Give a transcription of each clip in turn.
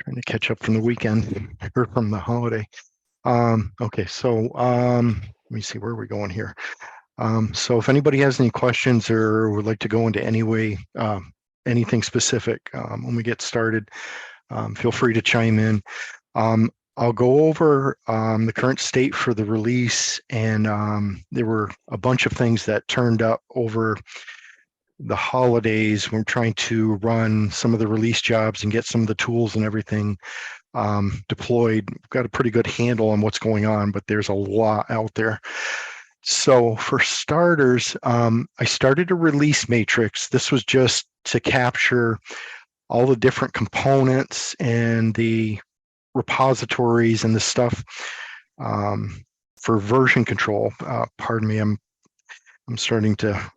Trying to catch up from the weekend or from the holiday. Okay, so let me see, where are we going here? So if anybody has any questions or would like to go into any way, anything specific when we get started, feel free to chime in. I'll go over the current state for the release, and there were a bunch of things that turned up over the holidays. We're trying to run some of the release jobs and get some of the tools and everything deployed. We've got a pretty good handle on what's going on, but there's a lot out there. So for starters, I started a release matrix. This was just to capture all the different components and the repositories and the stuff for version control. Pardon me, I'm starting to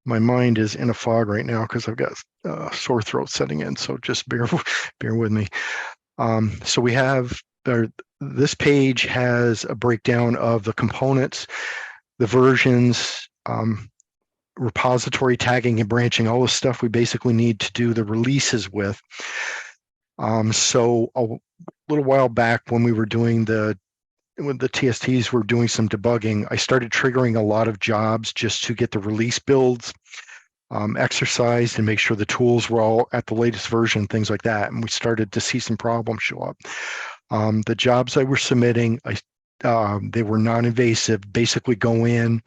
my mind is in a fog right now because I've got sore throat setting in, so just bear with me. So we have this page has a breakdown of the components, the versions, repository tagging and branching, all the stuff we basically need to do the releases with. So a little while back when we were doing when the TSTs were doing some debugging, I started triggering a lot of jobs just to get the release builds exercised and make sure the tools were all at the latest version, things like that. And we started to see some problems show up. The jobs I was submitting, they were non-invasive, basically go in,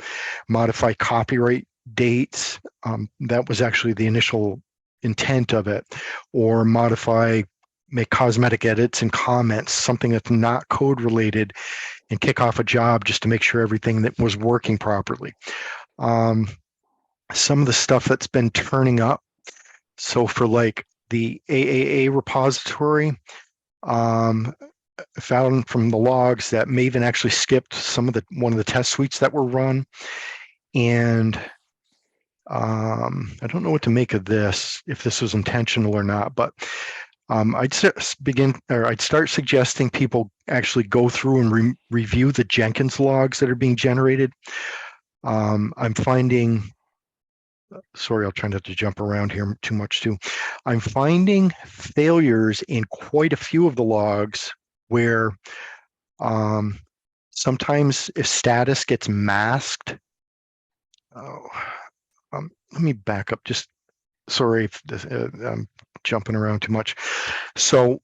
modify copyright dates. That was actually the initial intent of it, or make cosmetic edits and comments, something that's not code related, and kick off a job just to make sure everything that was working properly. Some of the stuff that's been turning up, so for like the AAA repository, found from the logs that Maven actually skipped one of the test suites that were run, and I don't know what to make of this, if this was intentional or not, but I'd start suggesting people actually go through and review the Jenkins logs that are being generated. I'm finding, sorry, I'll try not to jump around here too much too. I'm finding failures in quite a few of the logs where sometimes if status gets masked, let me back up, just sorry if I'm jumping around too much. So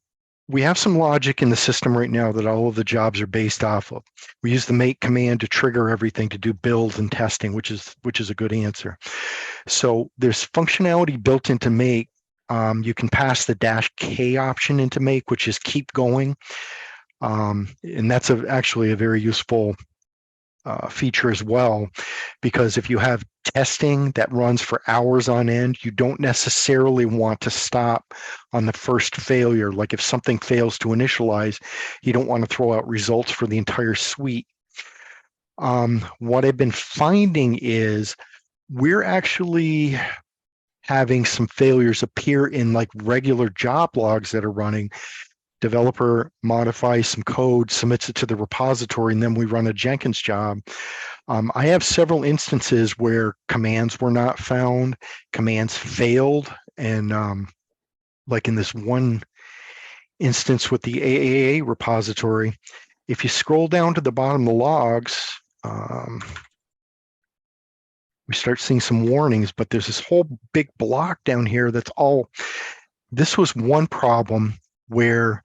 we have some logic in the system right now that all of the jobs are based off of. We use the make command to trigger everything to do builds and testing, which is a good answer. So there's functionality built into make. You can pass the -K option into make, which is keep going. And that's actually a very useful feature as well, because if you have testing that runs for hours on end, you don't necessarily want to stop on the first failure. Like if something fails to initialize, you don't want to throw out results for the entire suite. What I've been finding is we're actually having some failures appear in like regular job logs that are running. Developer modifies some code, submits it to the repository, and then we run a Jenkins job. I have several instances where commands were not found, commands failed, and like in this one instance with the AAA repository, if you scroll down to the bottom of the logs, we start seeing some warnings, but there's this whole big block down here that's all, this was one problem where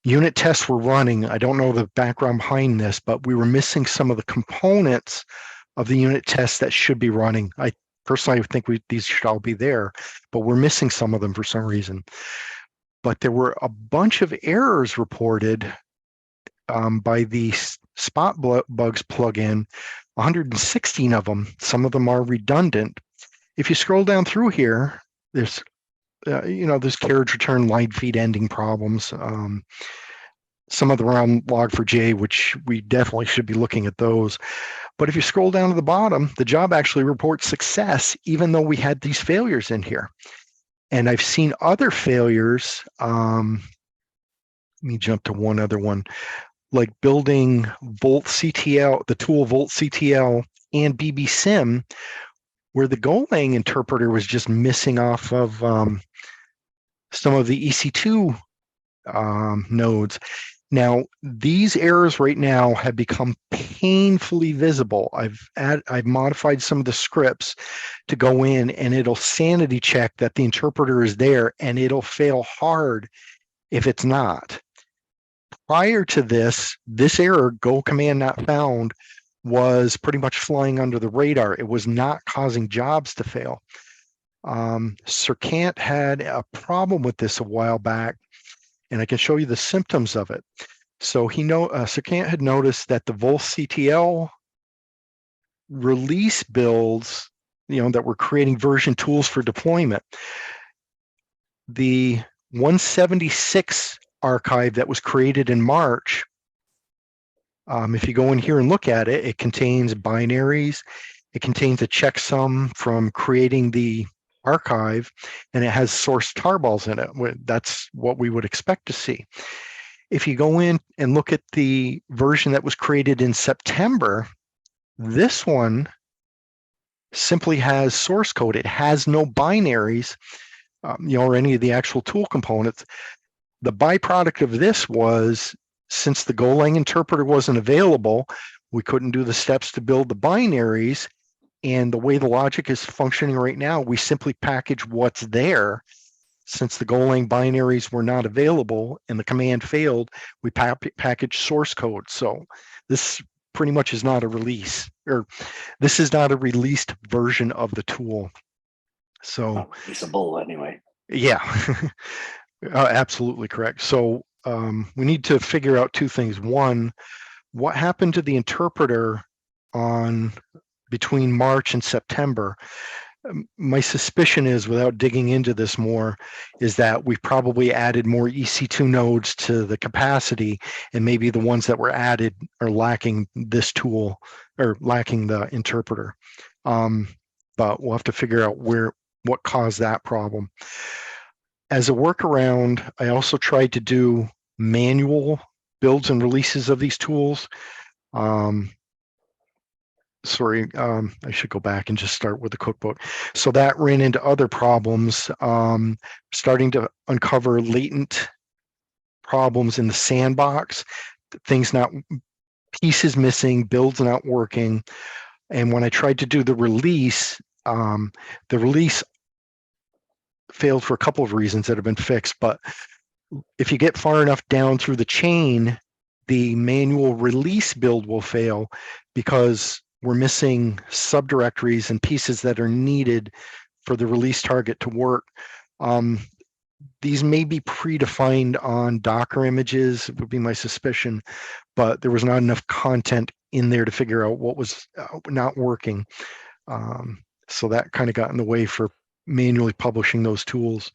unit tests were running. I don't know the background behind this, but we were missing some of the components of the unit tests that should be running. I personally think these should all be there, but we're missing some of them for some reason. But there were a bunch of errors reported by the Spot Bugs plugin, 116 of them. Some of them are redundant. If you scroll down through here, there's there's carriage return line feed ending problems. Some of them are on log4j, which we definitely should be looking at those. But if you scroll down to the bottom, the job actually reports success, even though we had these failures in here. And I've seen other failures. Let me jump to one other one, like building VOLTHTL, the tool VOLTHTL and BBSim, where the Golang interpreter was just missing off of some of the EC2 nodes. Now, these errors right now have become painfully visible. I've modified some of the scripts to go in, and it'll sanity check that the interpreter is there, and it'll fail hard if it's not. Prior to this error, go command not found, was pretty much flying under the radar. It was not causing jobs to fail. Sercant had a problem with this a while back, and I can show you the symptoms of it. So Sercant had noticed that the VOLTHA release builds, that were creating version tools for deployment. The 176 archive that was created in March, if you go in here and look at it, it contains binaries, it contains a checksum from creating the archive, and it has source tarballs in it. That's what we would expect to see. If you go in and look at the version that was created in September, this one simply has source code. It has no binaries, or any of the actual tool components. The byproduct of this was, since the Golang interpreter wasn't available, we couldn't do the steps to build the binaries. And the way the logic is functioning right now, we simply package what's there. Since the Golang binaries were not available and the command failed, we package source code. So this pretty much is not a release, or this is not a released version of the tool. So not releasable anyway. Yeah, absolutely correct. So we need to figure out two things. One, what happened to the interpreter between March and September? My suspicion is, without digging into this more, is that we probably added more EC2 nodes to the capacity, and maybe the ones that were added are lacking this tool, or lacking the interpreter. But we'll have to figure out what caused that problem. As a workaround, I also tried to do manual builds and releases of these tools. Sorry, I should go back and just start with the cookbook. So that ran into other problems, starting to uncover latent problems in the sandbox, pieces missing, builds not working. And when I tried to do the release failed for a couple of reasons that have been fixed. But if you get far enough down through the chain, the manual release build will fail because we're missing subdirectories and pieces that are needed for the release target to work. These may be predefined on Docker images, would be my suspicion, but there was not enough content in there to figure out what was not working. So that kind of got in the way for manually publishing those tools.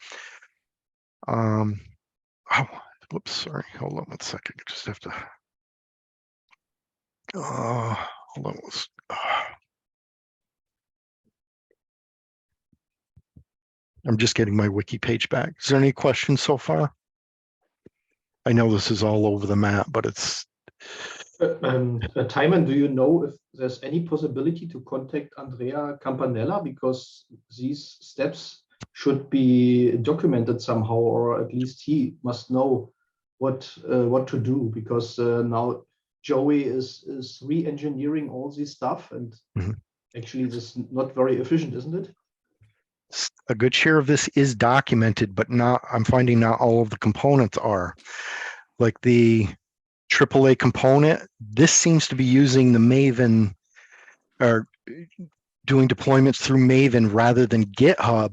Whoops, sorry, hold on one second. I just have to, hold on. I'm just getting my wiki page back. Is there any questions so far? I know this is all over the map, but it's... Timon, do you know if there's any possibility to contact Andrea Campanella, because these steps should be documented somehow, or at least he must know what to do, because now Joey is re-engineering all this stuff, and actually this is not very efficient, isn't it? A good share of this is documented, but I'm finding not all of the components are. Like the AAA component, this seems to be using the Maven, or doing deployments through Maven rather than GitHub.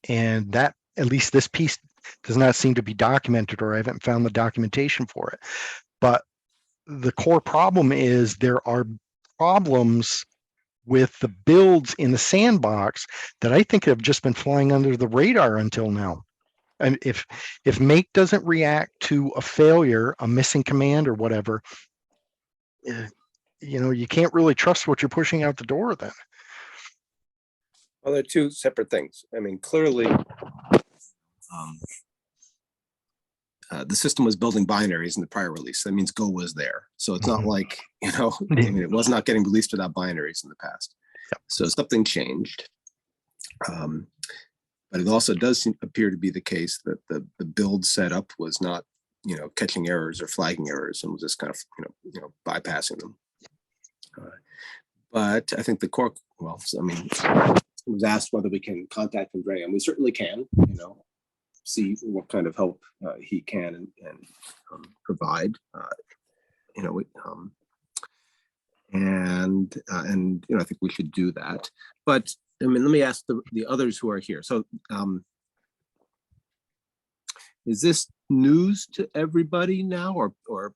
And that, at least this piece, does not seem to be documented, or I haven't found the documentation for it. But the core problem is there are problems with the builds in the sandbox that I think have just been flying under the radar until now. And if make doesn't react to a failure, a missing command or whatever, you can't really trust what you're pushing out the door then. Well, they're two separate things. I mean, clearly, the system was building binaries in the prior release. That means Go was there. So it's not like, I mean, it was not getting released without binaries in the past. Yep. So something changed. But it also does appear to be the case that the build setup was not, catching errors or flagging errors, and was just kind of, bypassing them. But I think the core, it was asked whether we can contact Andrea, and we certainly can, see what kind of help he can and provide, and I think we should do that. But let me ask the others who are here. So is this news to everybody now, or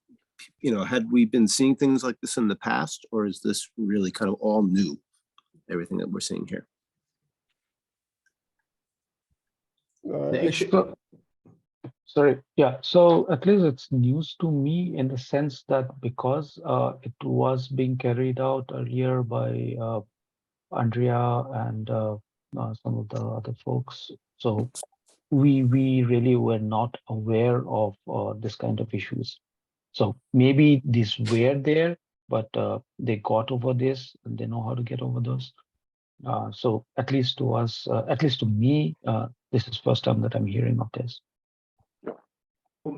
had we been seeing things like this in the past, or is this really kind of all new, everything that we're seeing here? Sorry, yeah, so at least it's news to me in the sense that because it was being carried out earlier by Andrea and some of the other folks, so we really were not aware of this kind of issues. So maybe these were there, but they got over this and they know how to get over those. So at least to us, at least to me, this is first time that I'm hearing of this.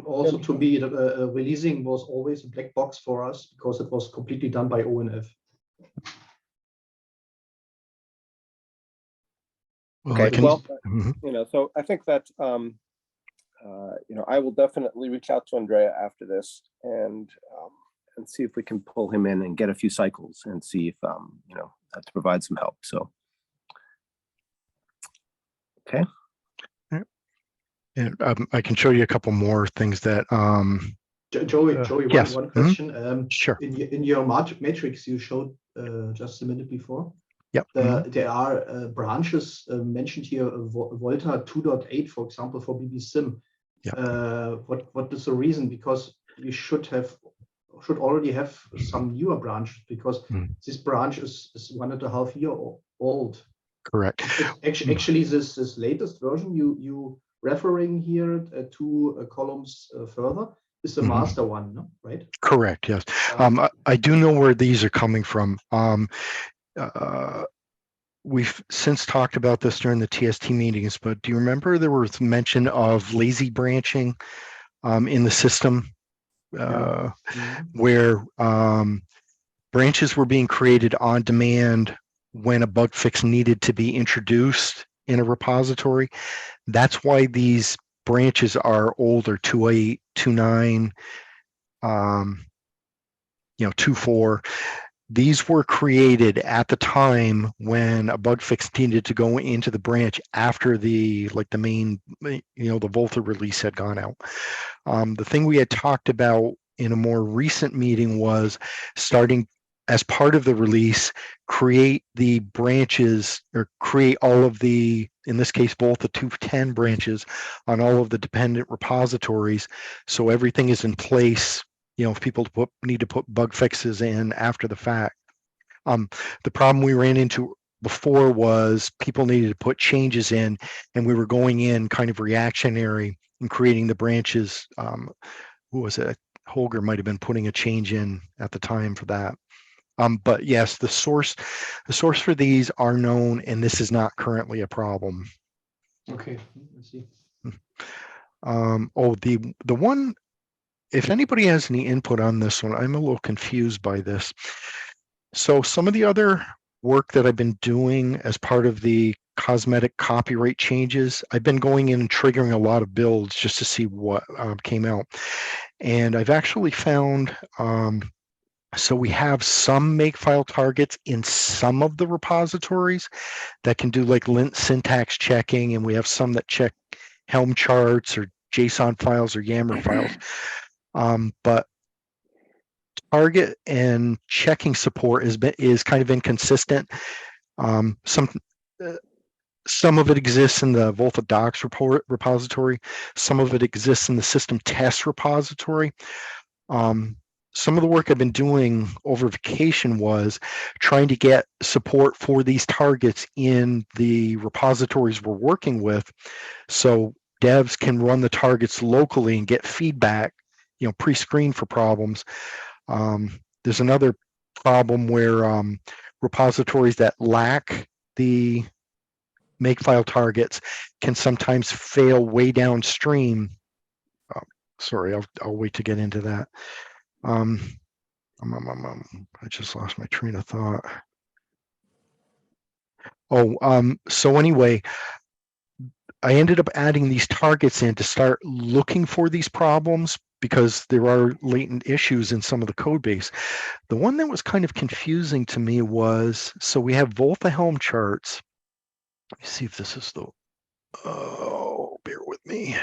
Also, to me, the releasing was always a black box for us because it was completely done by ONF. Okay, well, so I think that I will definitely reach out to Andrea after this and see if we can pull him in and get a few cycles and see if to provide some help. So, okay. And I can show you a couple more things that. Joey, yes. one question. Sure. In your matrix you showed just a minute before. Yep. There are branches mentioned here, VOLTHA 2.8, for example, for BBSIM. Yep. What is the reason? Because we should already have some newer branches, because this branch is 1.5 years old. Correct. Actually, this latest version you referring here, 2 columns further, is the master one, no? Right? Correct. Yes. I do know where these are coming from. We've since talked about this during the TST meetings, but do you remember there was mention of lazy branching in the system, where branches were being created on demand when a bug fix needed to be introduced in a repository? That's why these branches are older, 2.8, 2.9, 2.4. These were created at the time when a bug fix needed to go into the branch after the main, the VOLTHA release had gone out. The thing we had talked about in a more recent meeting was starting, as part of the release, create the branches, or create all of the, in this case, VOLTHA 2.10 branches on all of the dependent repositories, so everything is in place. If people need to put bug fixes in after the fact. The problem we ran into before was people needed to put changes in, and we were going in kind of reactionary and creating the branches. Who was it? Holger might have been putting a change in at the time for that. But yes, the source for these are known, and this is not currently a problem. Okay, I see. The one. If anybody has any input on this one, I'm a little confused by this. So some of the other work that I've been doing as part of the cosmetic copyright changes, I've been going in and triggering a lot of builds just to see what came out. And I've actually found, so we have some makefile targets in some of the repositories that can do like lint syntax checking, and we have some that check Helm charts or JSON files or YAML files. But target and checking support is kind of inconsistent. Some of it exists in the VOLTHA docs repository. Some of it exists in the system test repository. Some of the work I've been doing over vacation was trying to get support for these targets in the repositories we're working with, so devs can run the targets locally and get feedback, pre-screen for problems. There's another problem where repositories that lack the makefile targets can sometimes fail way downstream. Sorry, I'll wait to get into that. I just lost my train of thought. So anyway, I ended up adding these targets in to start looking for these problems because there are latent issues in some of the code base. The one that was kind of confusing to me was, so we have VOLTHA Helm charts. Let me see if this is the, oh, bear with me.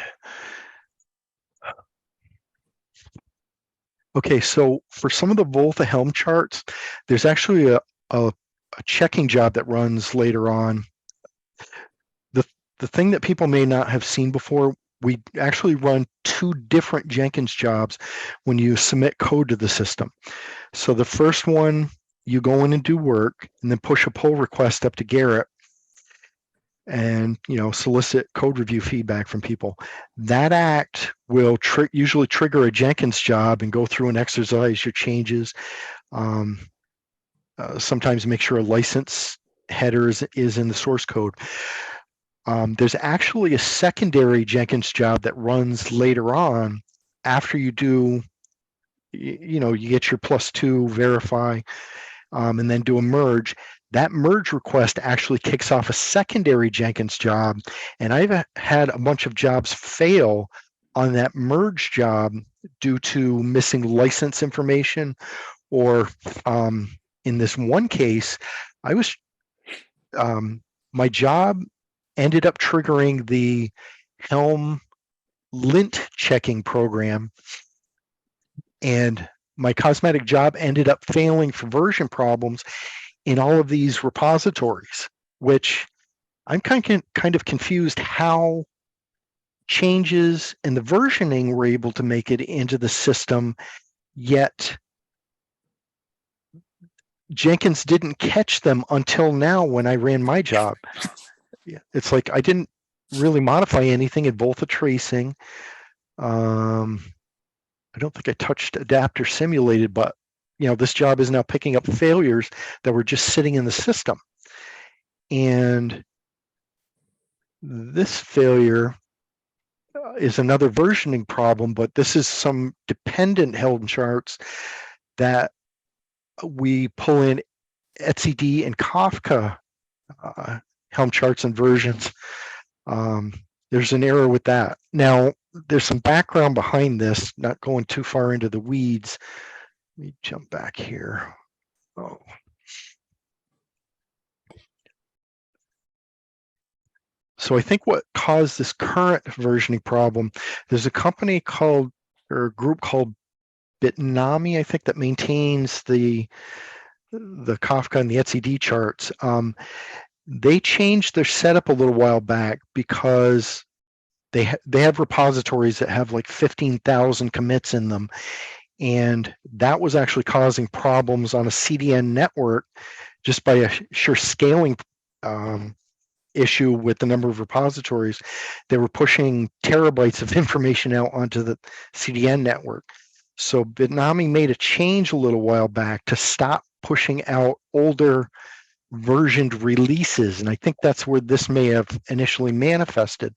Okay, so for some of the VOLTHA Helm charts, there's actually a checking job that runs later on. The thing that people may not have seen before, we actually run 2 different Jenkins jobs when you submit code to the system. So the first one, you go in and do work and then push a pull request up to Garrett and solicit code review feedback from people. That act will usually trigger a Jenkins job and go through and exercise your changes. Sometimes make sure a license header is in the source code. There's actually a secondary Jenkins job that runs later on after you do, you get your +2 verify, and then do a merge. That merge request actually kicks off a secondary Jenkins job. And I've had a bunch of jobs fail on that merge job due to missing license information, or in this one case, my job ended up triggering the Helm lint checking program, and my cosmetic job ended up failing for version problems in all of these repositories, which I'm kind of confused how changes in the versioning were able to make it into the system, yet Jenkins didn't catch them until now when I ran my job. It's like I didn't really modify anything in VOLTHA tracing. I don't think I touched adapter simulated, but this job is now picking up failures that were just sitting in the system. And this failure is another versioning problem, but this is some dependent Helm charts that we pull in etcd and Kafka Helm charts and versions. There's an error with that. Now, there's some background behind this, not going too far into the weeds. Let me jump back here. Oh. So I think what caused this current versioning problem, there's a company called, or a group called Bitnami, I think, that maintains the Kafka and the etcd charts. They changed their setup a little while back because they have repositories that have like 15,000 commits in them. And that was actually causing problems on a CDN network just by a sheer scaling issue with the number of repositories. They were pushing terabytes of information out onto the CDN network. So Bitnami made a change a little while back to stop pushing out older versioned releases. And I think that's where this may have initially manifested.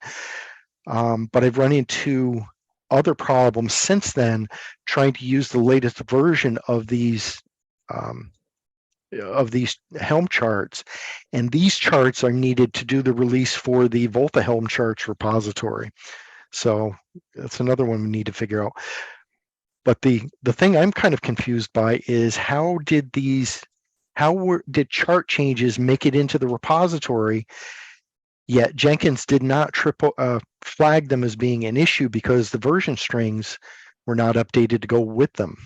But I've run into other problems since then trying to use the latest version of these Helm charts, and these charts are needed to do the release for the VOLTHA Helm charts repository. So that's another one we need to figure out. But the thing I'm kind of confused by is how did chart changes make it into the repository, yet Jenkins did not flag them as being an issue because the version strings were not updated to go with them.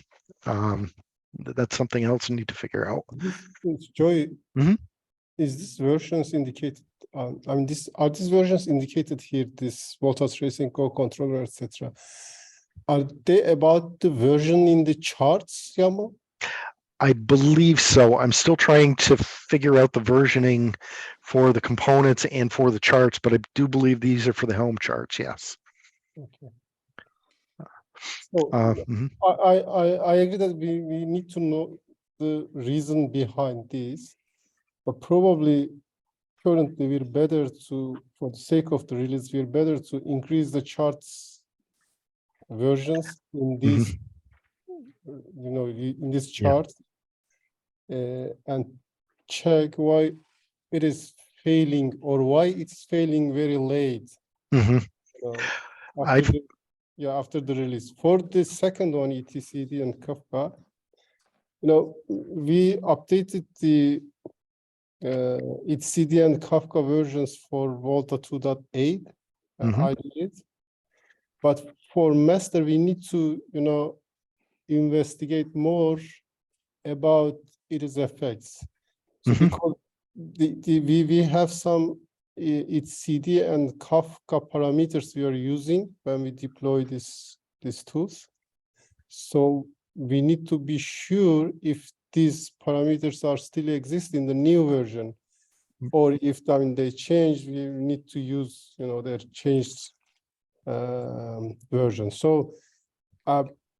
That's something else I need to figure out. Joy, Mhm. is this versions indicated? Are these versions indicated here? This VOLTHA tracing co-controller, etc. Are they about the version in the charts, Yamal? I believe so. I'm still trying to figure out the versioning for the components and for the charts, but I do believe these are for the Helm charts. Yes. Okay. So Mhm. I agree that we need to know the reason behind this, but probably currently we're better to, for the sake of the release, we're better to increase the charts versions in this, in this Yeah. chart, and check why it is failing or why it's failing very late. Mhm. After after the release. For the second one, etcd and Kafka, we updated the etcd and Kafka versions for VOLTHA 2.8. I did, but for master we need to investigate more about its effects. So because we have some etcd and Kafka parameters we are using when we deploy these tools. So we need to be sure if these parameters are still exist in the new version, or if they change, we need to use their changed version. So,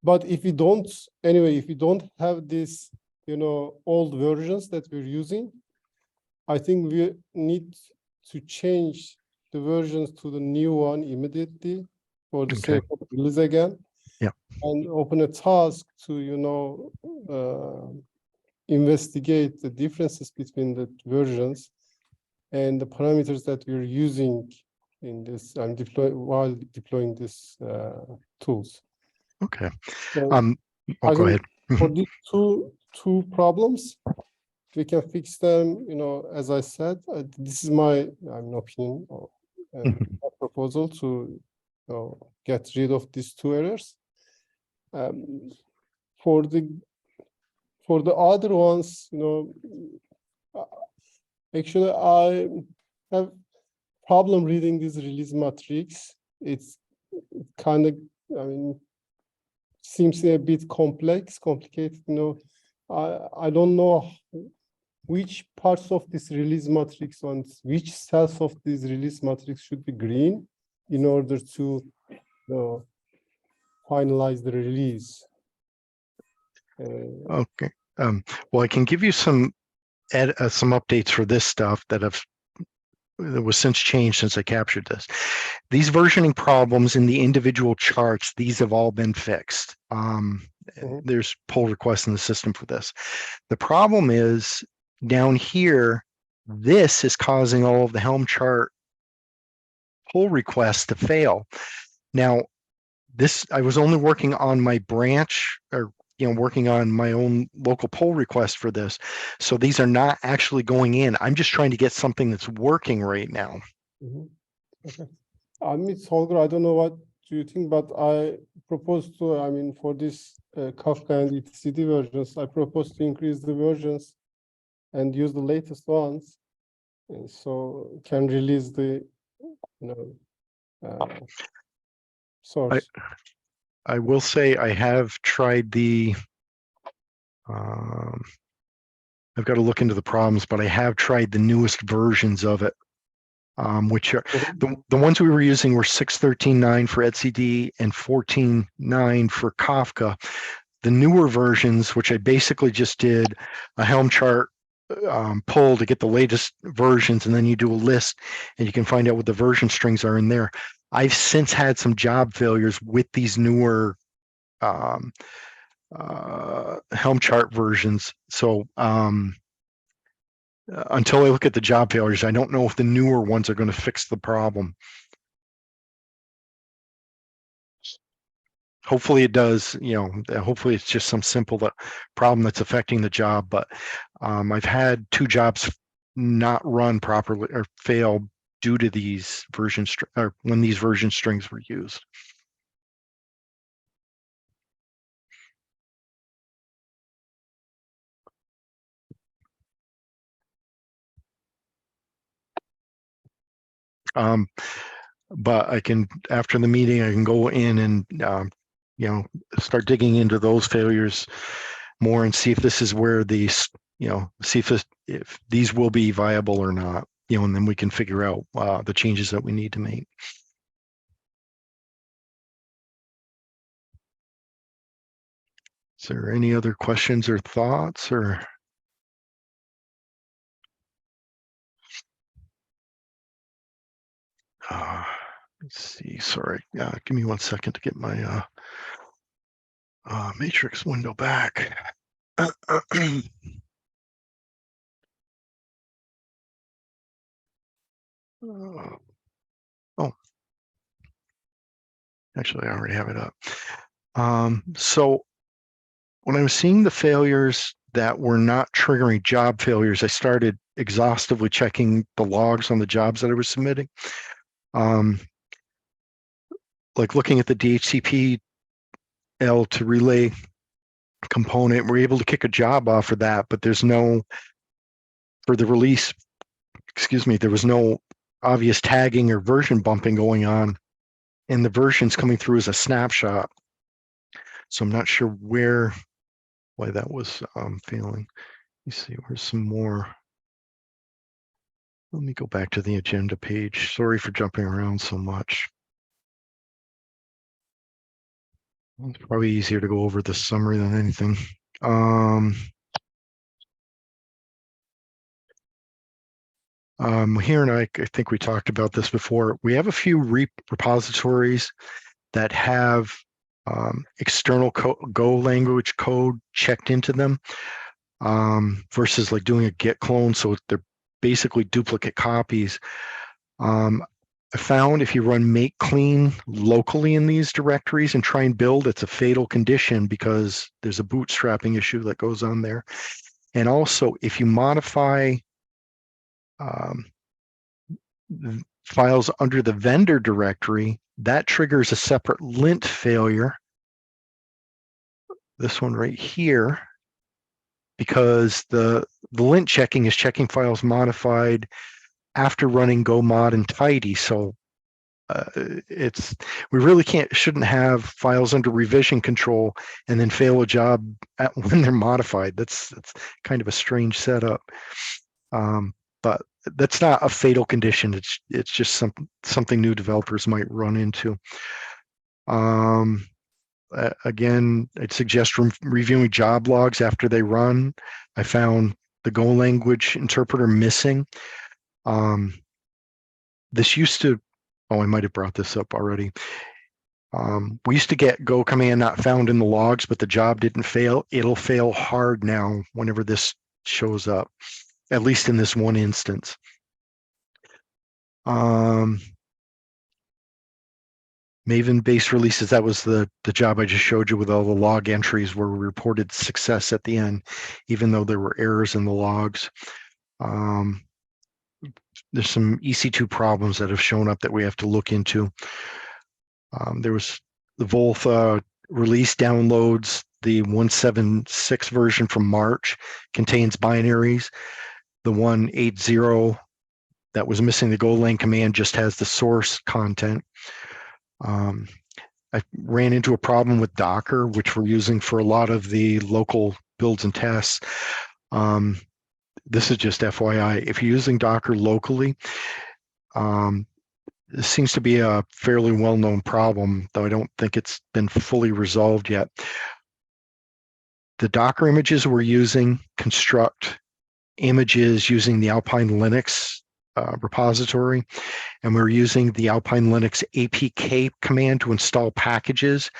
but if we don't, anyway, if we don't have this, old versions that we're using, I think we need to change the versions to the new one immediately for the sake of release again. Yeah. And open a task to, investigate the differences between the versions and the parameters that we're using in this and while deploying these tools. Okay. So Go ahead. For these two problems, we can fix them, as I said, this is my opinion or my proposal to get rid of these two errors. For the other ones, actually I have problem reading this release matrix. It's kind of, seems a bit complicated. I don't know which parts of this release matrix and which cells of this release matrix should be green in order to finalize the release. Okay. Well, I can give you some updates for this stuff that was since changed since I captured this. These versioning problems in the individual charts, these have all been fixed. There's pull requests in the system for this. The problem is down here, this is causing all of the Helm chart pull requests to fail. Now, I was only working on my branch or working on my own local pull request for this. So these are not actually going in. I'm just trying to get something that's working right now. Okay. Holger, I don't know what do you think, but I propose to, for this Kafka and etcd versions, I propose to increase the versions and use the latest ones. And so can release the, source. I will say I have tried I've got to look into the problems, but I have tried the newest versions of it, which are the ones we were using were 6.13.9 for etcd and 14.9 for Kafka. The newer versions, which I basically just did a Helm chart pull to get the latest versions, and then you do a list and you can find out what the version strings are in there. I've since had some job failures with these newer Helm chart versions. So until I look at the job failures, I don't know if the newer ones are going to fix the problem. Hopefully it does, hopefully it's just some simple problem that's affecting the job. But I've had 2 jobs not run properly or fail due to these or when these version strings were used. But I can, after the meeting, I can go in and start digging into those failures more and see if this is where these, see if these will be viable or not, and then we can figure out the changes that we need to make. Is there any other questions or thoughts or? Let's see, sorry, give me 1 second to get my matrix window back. Oh, actually, I already have it up. So when I was seeing the failures that were not triggering job failures, I started exhaustively checking the logs on the jobs that I was submitting. Like looking at the DHCP L to relay component, we're able to kick a job off for that, but there's no, for the release, excuse me, there was no obvious tagging or version bumping going on, and the versions coming through as a snapshot. So I'm not sure why that was failing. Let me see, where's some more. Let me go back to the agenda page. Sorry for jumping around so much. It's probably easier to go over the summary than anything. Here, and I think we talked about this before. We have a few repositories that have external Go language code checked into them versus like doing a git clone. So they're basically duplicate copies. I found if you run make clean locally in these directories and try and build, it's a fatal condition because there's a bootstrapping issue that goes on there. And also, if you modify files under the vendor directory, that triggers a separate lint failure. This one right here, because the lint checking is checking files modified after running go mod and tidy. So we really shouldn't have files under revision control and then fail a job when they're modified. That's kind of a strange setup. But that's not a fatal condition. It's just something new developers might run into. Again, I'd suggest reviewing job logs after they run. I found the Go language interpreter missing. This used to, I might have brought this up already. We used to get Go command not found in the logs, but the job didn't fail. It'll fail hard now whenever this shows up, at least in this one instance. Maven-based releases, that was the job I just showed you with all the log entries where we reported success at the end, even though there were errors in the logs. There's some EC2 problems that have shown up that we have to look into. There was the VOLTHA release downloads. The 1.7.6 version from March contains binaries. The 1.8.0 that was missing the Golang command just has the source content. I ran into a problem with Docker, which we're using for a lot of the local builds and tests. This is just FYI. If you're using Docker locally, this seems to be a fairly well-known problem, though I don't think it's been fully resolved yet. The Docker images we're using construct images using the Alpine Linux repository, and we're using the Alpine Linux APK command to install packages.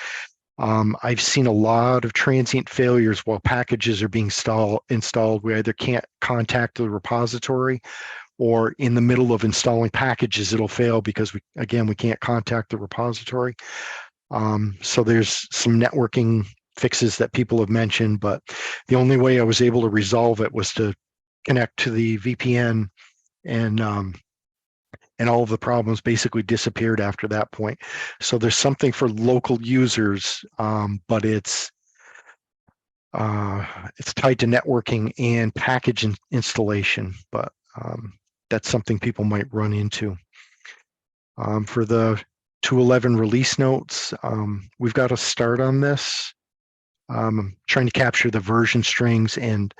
I've seen a lot of transient failures while packages are being installed. We either can't contact the repository, or in the middle of installing packages, it'll fail because we can't contact the repository. So there's some networking fixes that people have mentioned, but the only way I was able to resolve it was to connect to the VPN, and all of the problems basically disappeared after that point. So there's something for local users, but it's tied to networking and package installation, but that's something people might run into. For the 2.11 release notes, we've got to start on this. I'm trying to capture the version strings, and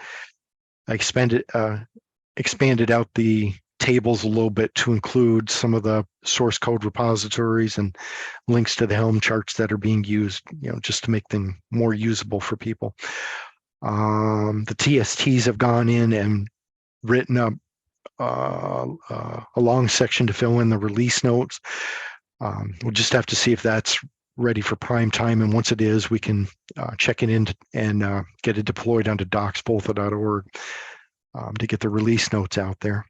I expanded out the tables a little bit to include some of the source code repositories and links to the Helm charts that are being used, just to make them more usable for people. The TSTs have gone in and written up a long section to fill in the release notes. We'll just have to see if that's ready for prime time. And once it is, we can check it in and get it deployed onto docs.voltha.org to get the release notes out there.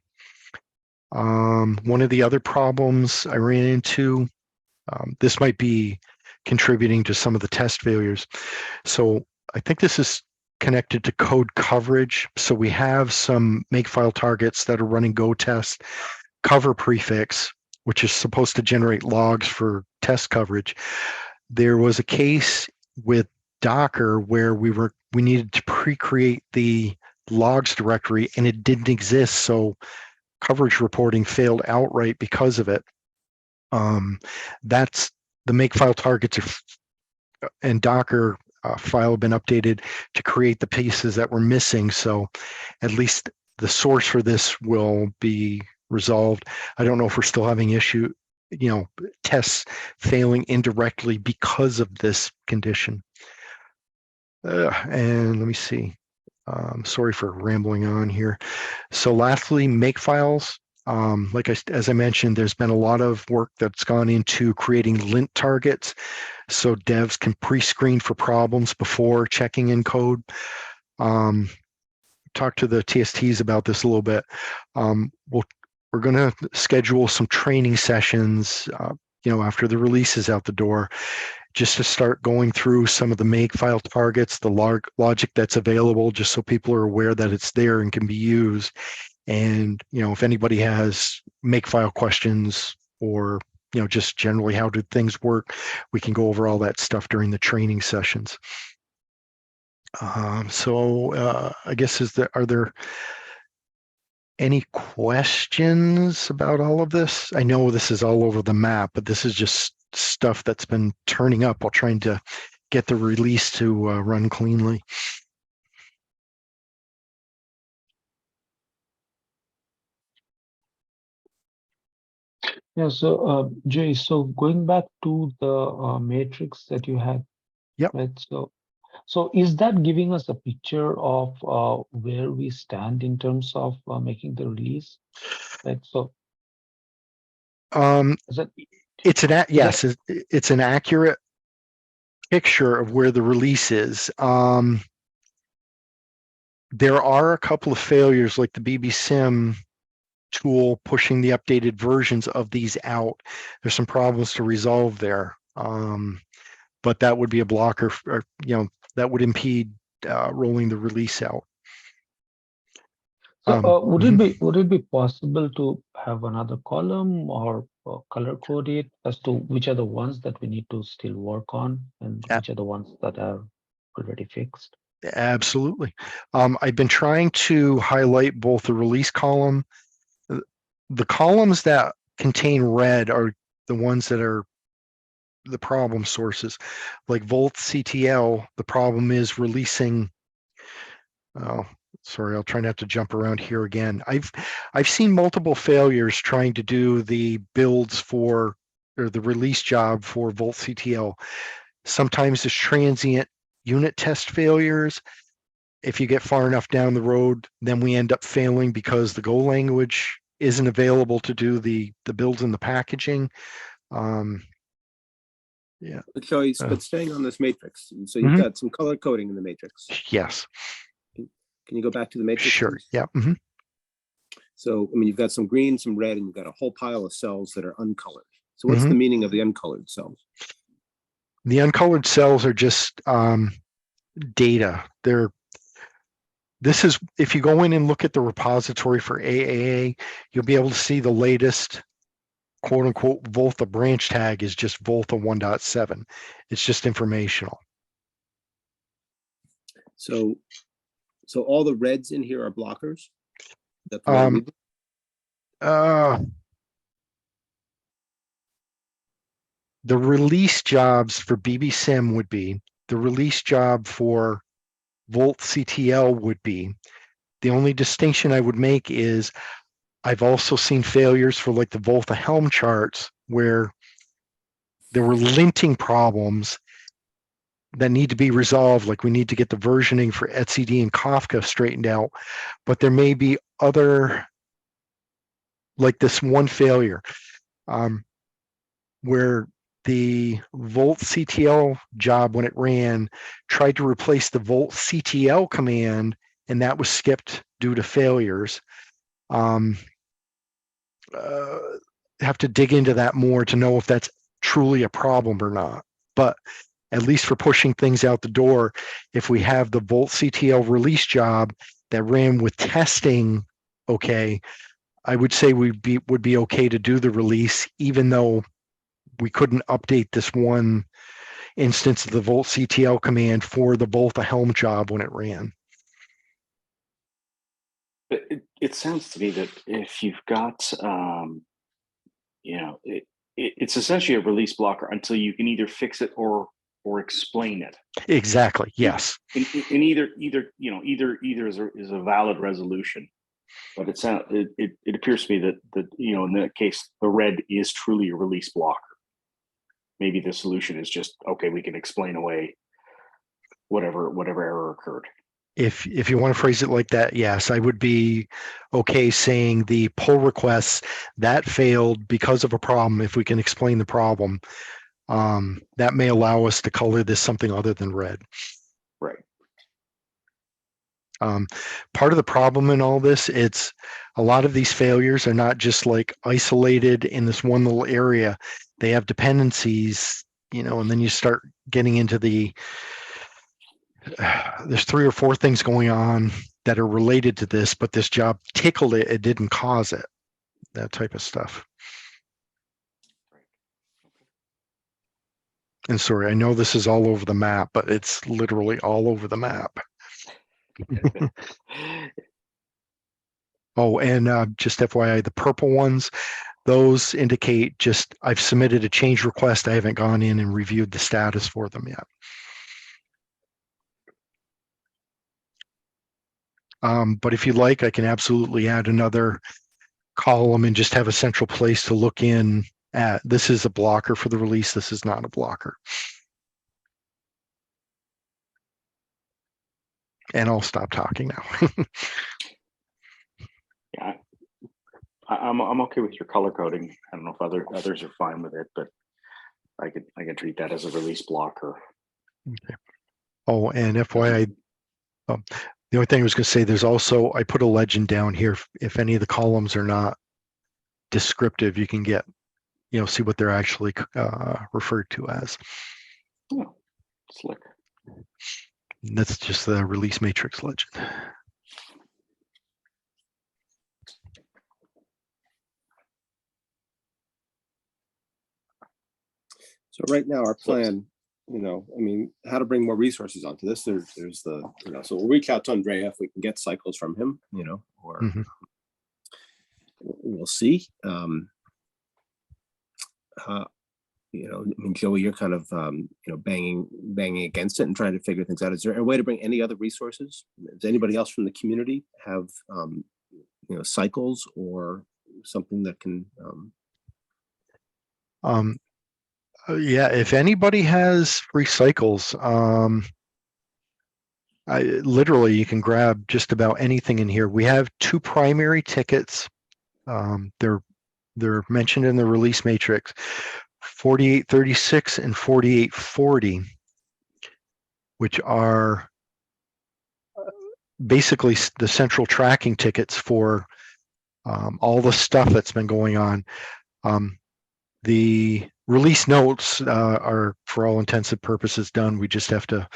One of the other problems I ran into, this might be contributing to some of the test failures. So I think this is connected to code coverage. So we have some makefile targets that are running Go test cover prefix, which is supposed to generate logs for test coverage. There was a case with Docker where we needed to pre-create the logs directory and it didn't exist. So coverage reporting failed outright because of it. That's the makefile targets and Docker file have been updated to create the pieces that were missing. So at least the source for this will be resolved. I don't know if we're still having tests failing indirectly because of this condition. And let me see. Sorry for rambling on here. So lastly, makefiles. As I mentioned, there's been a lot of work that's gone into creating lint targets so devs can pre-screen for problems before checking in code. Talk to the TSTs about this a little bit. We're going to schedule some training sessions, after the release is out the door, just to start going through some of the makefile targets, the logic that's available, just so people are aware that it's there and can be used. And, if anybody has makefile questions or, just generally how do things work, we can go over all that stuff during the training sessions. I guess are there any questions about all of this? I know this is all over the map, but this is just stuff that's been turning up while trying to get the release to run cleanly. Yeah, so Jay, so going back to the matrix that you had, Yep. right? So is that giving us a picture of where we stand in terms of making the release? Right. So is that Yes, it's an accurate picture of where the release is. There are a couple of failures like the BBSim tool pushing the updated versions of these out. There's some problems to resolve there. But that would be a blocker, that would impede rolling the release out. would it be possible to have another column or color code it as to which are the ones that we need to still work on and which are the ones that are already fixed? Absolutely. I've been trying to highlight both the release column. The columns that contain red are the ones that are the problem sources. Like VOLTHA, the problem is releasing. Oh, sorry, I'll try not to jump around here again. I've seen multiple failures trying to do the builds or the release job for VOLTHA. Sometimes it's transient unit test failures. If you get far enough down the road, then we end up failing because the Go language isn't available to do the builds and the packaging. Yeah. But staying on this matrix, so you've got some color coding in the matrix. Yes. Can you go back to the matrix? Sure. Please? Yeah. So, you've got some green, some red, and you've got a whole pile of cells that are uncolored. So what's the meaning of the uncolored cells? The uncolored cells are just data. If you go in and look at the repository for AAA, you'll be able to see the latest quote unquote VOLTHA branch tag is just VOLTHA 1.7. It's just informational. So all the reds in here are blockers? That's the release jobs for BBSim would be, the release job for VOLTHA would be. The only distinction I would make is I've also seen failures for like the VOLTHA Helm charts where there were linting problems that need to be resolved. Like we need to get the versioning for etcd and Kafka straightened out, but there may be other like this one failure, where the Volt CTL job, when it ran, tried to replace the Volt CTL command, and that was skipped due to failures. Have to dig into that more to know if that's truly a problem or not. But at least for pushing things out the door, if we have the Volt CTL release job that ran with testing, okay, I would say would be okay to do the release, even though we couldn't update this one instance of the Volt CTL command for the VOLTHA Helm job when it ran. It sounds to me that if you've got, it's essentially a release blocker until you can either fix it or explain it. Exactly. Yes. And either is a valid resolution. But it appears to me that in that case the red is truly a release blocker. Maybe the solution is just, okay, we can explain away whatever error occurred. If you want to phrase it like that, yes, I would be okay saying the pull requests that failed because of a problem. If we can explain the problem, that may allow us to color this something other than red. Right. Part of the problem in all this, it's a lot of these failures are not just like isolated in this one little area. They have dependencies, and then you start getting into there's 3 or 4 things going on that are related to this, but this job tickled it, it didn't cause it, that type of stuff. And sorry, I know this is all over the map, but it's literally all over the map. Oh, and just FYI, the purple ones, those indicate just I've submitted a change request. I haven't gone in and reviewed the status for them yet. But if you like, I can absolutely add another column and just have a central place to look in at. This is a blocker for the release. This is not a blocker. And I'll stop talking now. Yeah, I'm okay with your color coding. I don't know if others are fine with it, but I can treat that as a release blocker. Okay. Oh, and FYI, the only thing I was going to say, there's also, I put a legend down here. If any of the columns are not descriptive, you can get, see what they're actually referred to as. Oh, slick. And that's just the release matrix legend. So right now our plan, how to bring more resources onto this. There's the, so we'll reach out to Andrea if we can get cycles from him, or we'll see. Joey, you're kind of, banging against it and trying to figure things out. Is there a way to bring any other resources? Does anybody else from the community have, cycles or something that can? Yeah, if anybody has recycles, literally you can grab just about anything in here. We have 2 primary tickets. They're mentioned in the release matrix, 4836 and 4840, which are basically the central tracking tickets for all the stuff that's been going on. The release notes are, for all intents and purposes, done. We just have to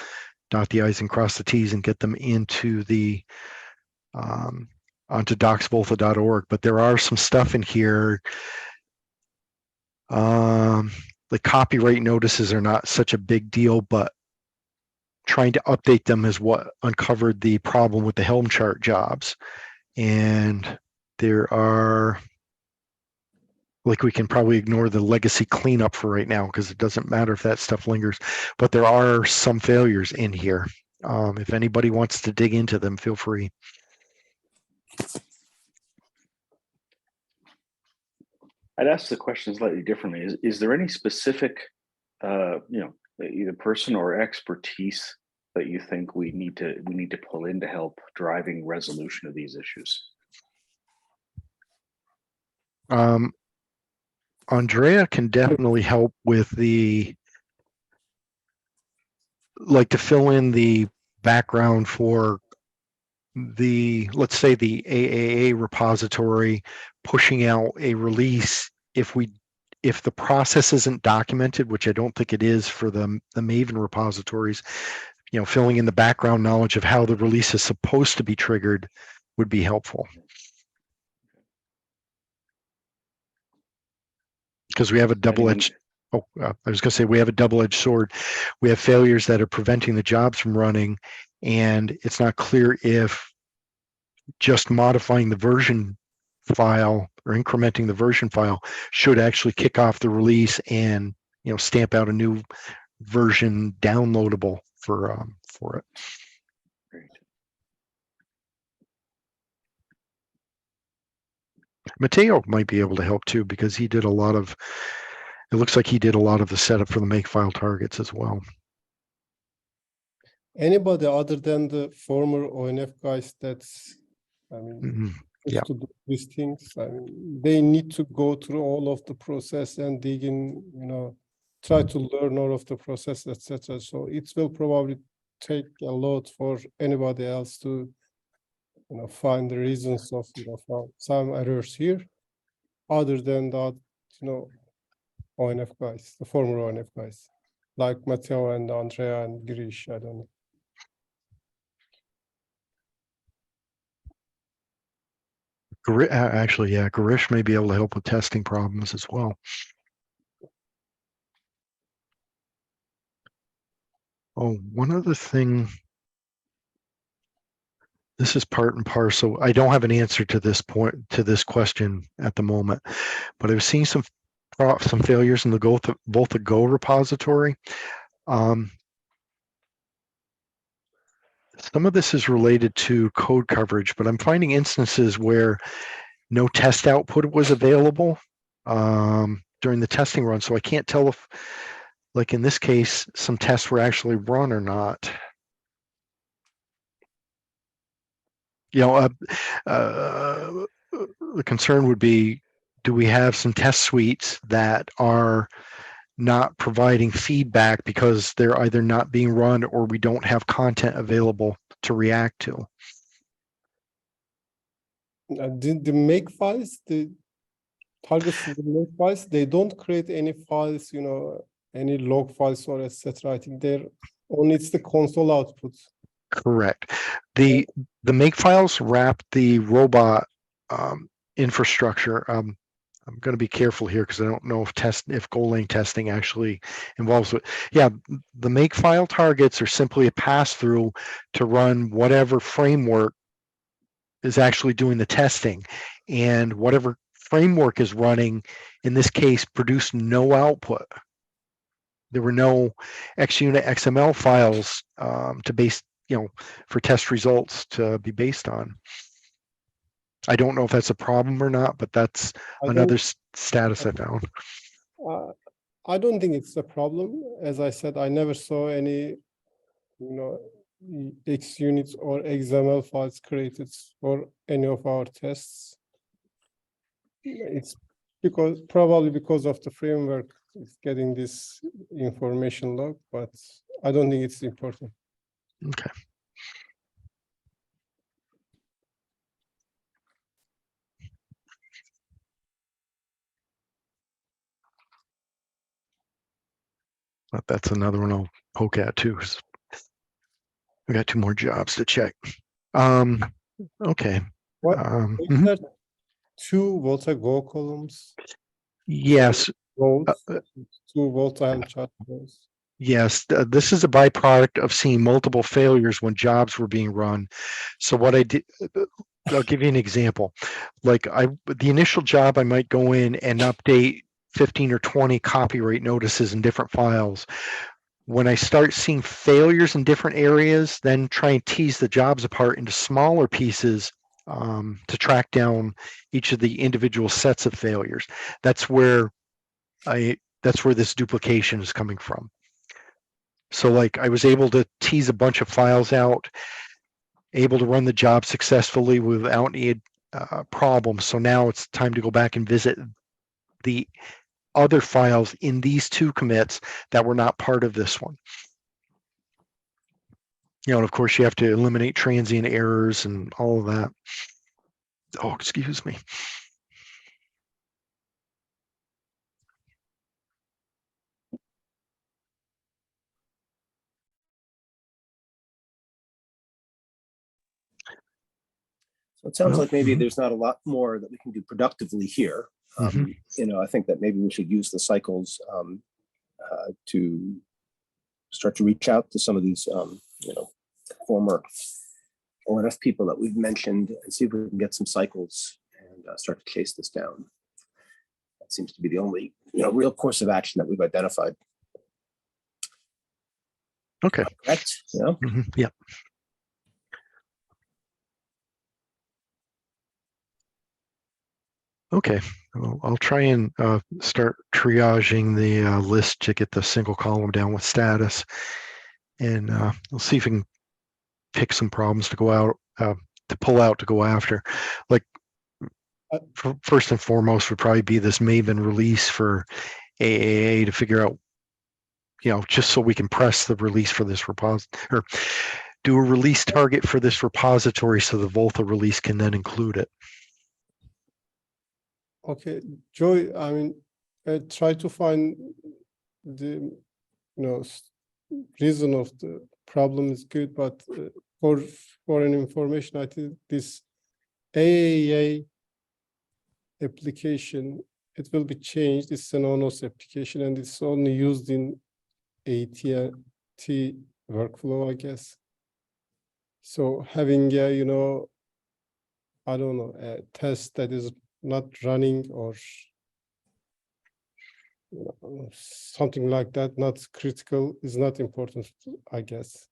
dot the I's and cross the T's and get them into the onto docsvoltha.org. But there are some stuff in here. The copyright notices are not such a big deal, but trying to update them is what uncovered the problem with the Helm chart jobs. And there are, like, we can probably ignore the legacy cleanup for right now because it doesn't matter if that stuff lingers, but there are some failures in here. If anybody wants to dig into them, feel free. I'd ask the question slightly differently. Is there any specific, either person or expertise that you think we need to pull in to help driving resolution of these issues? Andrea can definitely help with to fill in the background for let's say the AAA repository pushing out a release if the process isn't documented, which I don't think it is for the Maven repositories, filling in the background knowledge of how the release is supposed to be triggered would be helpful. Because we have a double-edged, I was going to say we have a double-edged sword. We have failures that are preventing the jobs from running, and it's not clear if just modifying the version file or incrementing the version file should actually kick off the release and stamp out a new version downloadable for it. Great. Mateo might be able to help too, because he did a lot of, it looks like he did a lot of the setup for the makefile targets as well. Anybody other than the former ONF guys that's, Yeah. to do these things, they need to go through all of the process and dig in, try to learn all of the process, etc. So it will probably take a lot for anybody else to, find the reasons of, some errors here, other than that, ONF guys, the former ONF guys, like Matteo and Andrea and Girish, I don't know. Actually, yeah, Garish may be able to help with testing problems as well. Oh, one other thing. This is part and parcel. I don't have an answer to this question at the moment, but I was seeing some failures in the VOLTHA Go repository. Some of this is related to code coverage, but I'm finding instances where no test output was available during the testing run. So I can't tell if, like in this case, some tests were actually run or not. The concern would be, do we have some test suites that are not providing feedback because they're either not being run or we don't have content available to react to? The make files, the targets for the make files, they don't create any files, any log files or etc. I think they're only it's the console output. Correct. The make files wrap the robot infrastructure. I'm going to be careful here because I don't know if Golang testing actually involves it. Yeah, the make file targets are simply a pass through to run whatever framework is actually doing the testing, and whatever framework is running in this case produced no output. There were no XUnit XML files to base, for test results to be based on. I don't know if that's a problem or not, but that's another status I found. I don't think it's a problem. As I said, I never saw any, XUnits or XML files created for any of our tests. It's probably because of the framework it's getting this information log, but I don't think it's important. Okay. But that's another one I'll poke at too. We got 2 more jobs to check. Okay. What? There 2 VOLTHA Go columns? Yes. Roles, 2 VOLTHA and chart roles. Yes, this is a byproduct of seeing multiple failures when jobs were being run. So what I did, I'll give you an example. Like the initial job, I might go in and update 15 or 20 copyright notices in different files. When I start seeing failures in different areas, then try and tease the jobs apart into smaller pieces to track down each of the individual sets of failures. That's where this duplication is coming from. So like I was able to tease a bunch of files out, able to run the job successfully without problem. So now it's time to go back and visit the other files in these two commits that were not part of this one. You know, and of course you have to eliminate transient errors and all of that. Oh, excuse me. So it sounds Well, like maybe mhm. there's not a lot more that we can do productively here. Mhm. You know, I think that maybe we should use the cycles to start to reach out to some of these, you know, former ONF people that we've mentioned and see if we can get some cycles and start to chase this down. That seems to be the only, you know, real course of action that we've identified. Okay. Correct? Yeah. Yeah. Okay. Well, I'll try and start triaging the list to get the single column down with status, and we'll see if we can pick some problems to go out to pull out to go after. Like first and foremost would probably be this Maven release for AAA to figure out, you know, just so we can press the release for this repository, or do a release target for this repository so the VOLTHA release can then include it. Okay, Joy, I mean, try to find the, reason of the problem is good, but for an information, I think this AAA application, it will be changed. It's an ONOS application, and it's only used in AT&T workflow, I guess. So having a, I don't know, a test that is not running or something like that, not critical, is not important, I guess,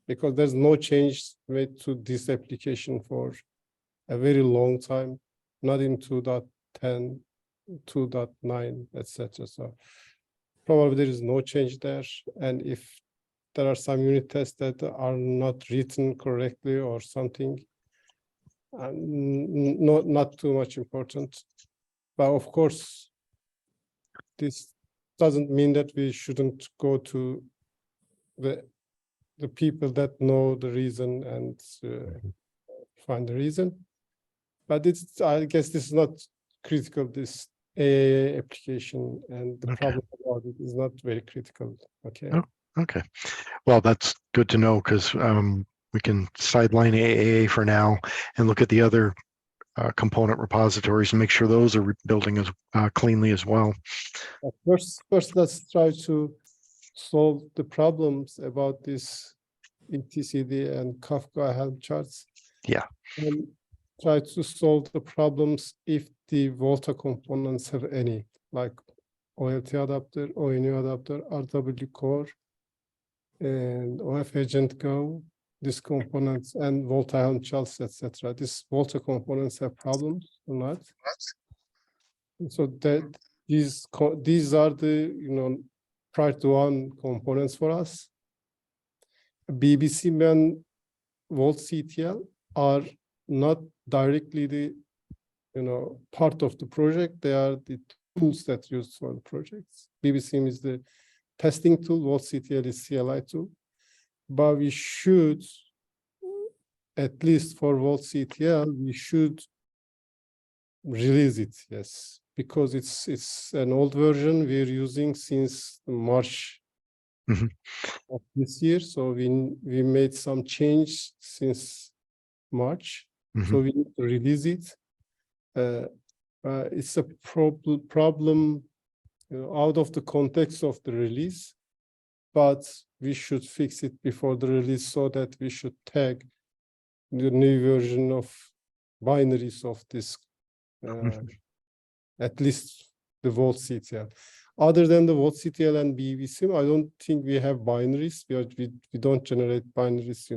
because there's no change made to this application for a very long time, not in 2.10, 2.9, etc. So probably there is no change there. And if there are some unit tests that are not written correctly or something, not too much important. But of course, this doesn't mean that we shouldn't go to the people that know the reason and find the reason. But it's, I guess this is not critical, this AAA application, and the problem about it is not very critical. Okay. Oh, okay. Well, that's good to know, because we can sideline AAA for now and look at the other component repositories and make sure those are building as cleanly as well. First, let's try to solve the problems about this etcd and Kafka Helm charts. Yeah. And try to solve the problems if the VOLTHA components have any, like OLT adapter, ONU adapter, RW core, and OF agent go, these components, and VOLTHA Helm charts, etc. These VOLTHA components have problems or not? So that these are the priority one components for us. BBC and VoltCTL are not directly the part of the project. They are the tools that used for the projects. BBC is the testing tool, VoltCTL is CLI tool. But we should, at least for VoltCTL, we should release it, yes, because it's an old version we're using since March of this year. So we made some change since March. So we need to release it. It's a problem out of the context of the release, but we should fix it before the release so that we should tag the new version of binaries of this, at least the VoltCTL. Other than the VoltCTL and BBSIM, I don't think we have binaries. We don't generate binaries,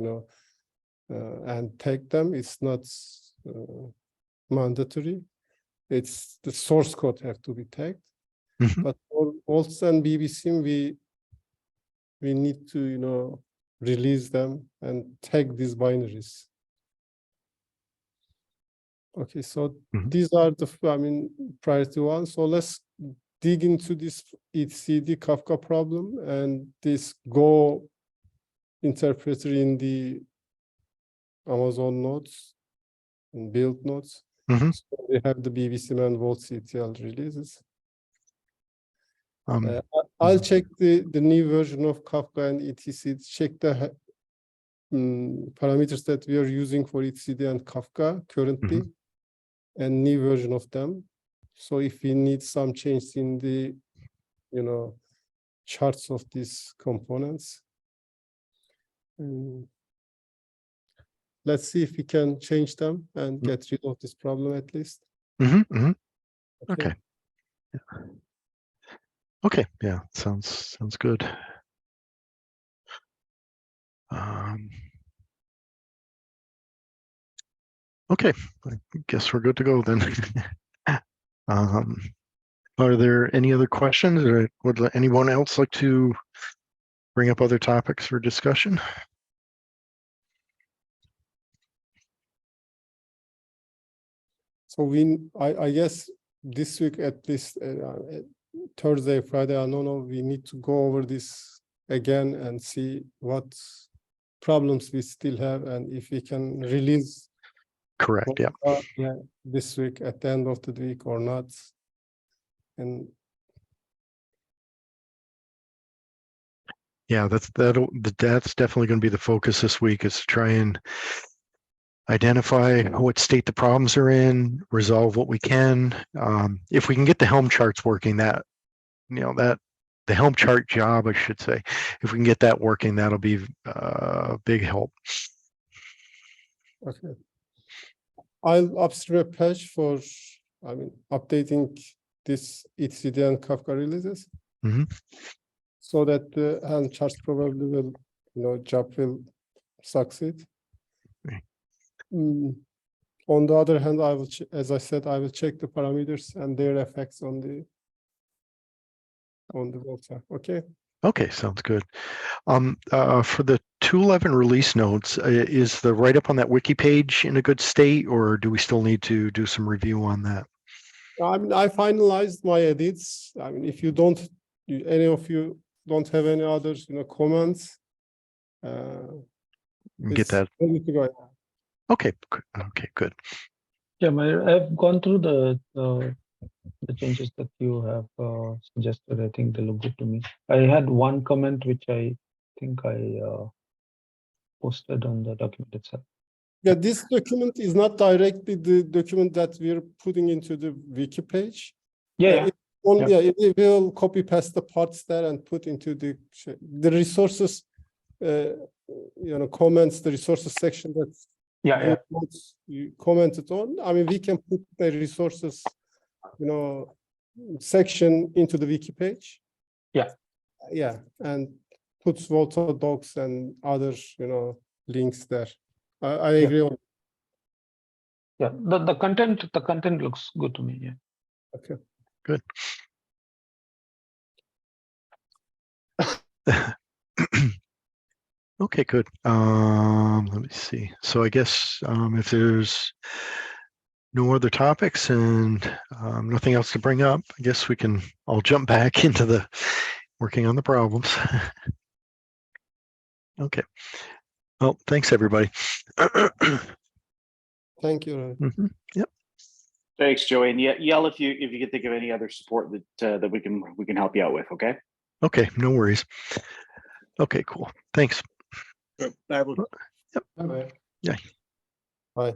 and tag them. It's not mandatory. It's the source code have to be tagged. But for VOLTS and BBSIM, we need to release them and tag these binaries. Okay, so Mhm. these are the, priority ones. So let's dig into this etcd Kafka problem and this Go interpreter in the Amazon nodes and build nodes. Mhm. So we have the BBCM and VOLTHA releases. Um, I'll check the new version of Kafka and etc. Check the parameters that we are using for etcd and Kafka currently, and new version of them. So if we need some change in the, charts of these components, let's see if we can change them and get rid of this problem at least. Okay. Okay. Yeah. Sounds good. Okay. I guess we're good to go then. Are there any other questions, or would anyone else like to bring up other topics for discussion? So I guess this week at least, Thursday, Friday, I don't know, we need to go over this again and see what problems we still have and if we can release Correct. Yeah. this week at the end of the week or not. And Yeah, that's definitely going to be the focus this week, is to try and identify what state the problems are in, resolve what we can. If we can get the Helm charts working, the Helm chart job, I should say, if we can get that working, that'll be a big help. okay, I'll upstream a patch for, updating this etcd and Kafka releases, so that the Helm charts probably will, job will succeed. Right. On the other hand, I will, as I said, I will check the parameters and their effects on the VOLTHA. Okay. Okay, sounds good. For the 2.11 release notes, is the write-up on that wiki page in a good state, or do we still need to do some review on that? I finalized my edits. If you don't, any of you don't have any others, comments, Get that. ready to go. Okay. Okay, good. Yeah, I've gone through the changes that you have suggested. I think they look good to me. I had one comment which I think I posted on the document itself. Yeah, this document is not directly the document that we're putting into the wiki page. It will copy paste the parts there and put into the resources, comments, the resources section that you commented on. We can put the resources, section into the wiki page. Yeah, and put VOLTHA docs and other, links there. I agree on. Yeah, the content looks good to me. Yeah. Okay. Good. Okay, good. Let me see. So I guess if there's no other topics and nothing else to bring up, I guess I'll jump back into the working on the problems. Okay. Well, thanks everybody. Thank you. Yep. Thanks, Joey. And yell if you can think of any other support that we can help you out with. Okay. Okay. No worries. Okay. Cool. Thanks. Bye. Yep. Bye-bye. Yeah. Bye.